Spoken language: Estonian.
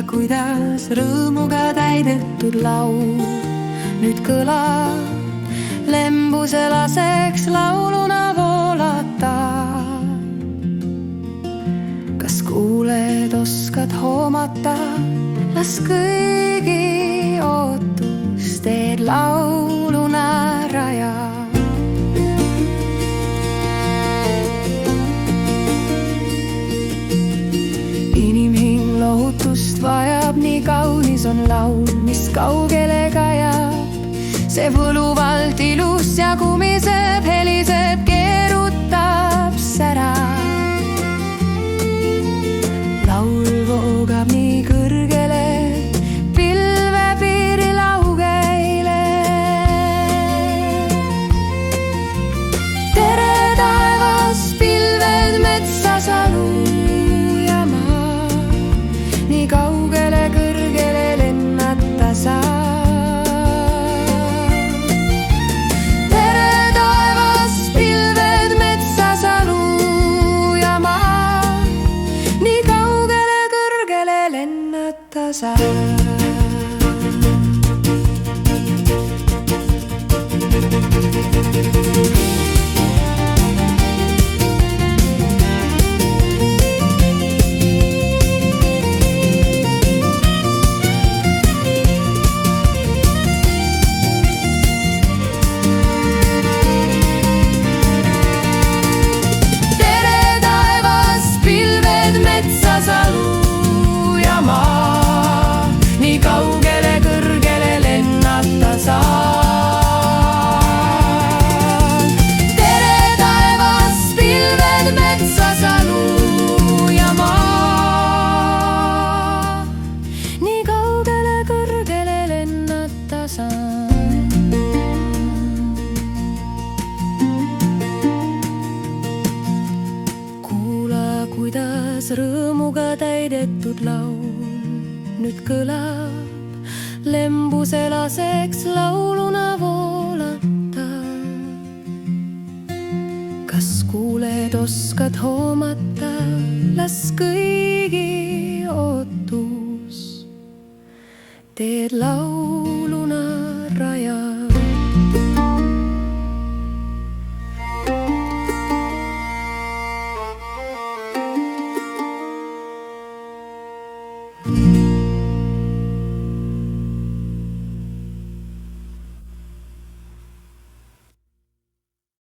kuidas rõõmuga täidetud laul nüüd kõlab, lembuse laseks lauluna voolata. Kas kuuled, oskad hoomata, las kõigi ootus teed lauluna rajab. Inimhing lohutust vajab, nii kaunis on laul, mis kaugele kajab. See võluvalt ilus ja kumiseb, heliseb, keerutab, särab. Laul voogab nii kõrgele, pilvepiiri laugeile. Tere taevas, pilved metsas, alu ja maa, nii kaugele kõrgele lennata saab. Kuidas rõõmuga täidetud laul nüüd kõlab, lembuse laseks lauluna voolata. Kas kuuled, oskad hoomata, las kõigi ootus teed laul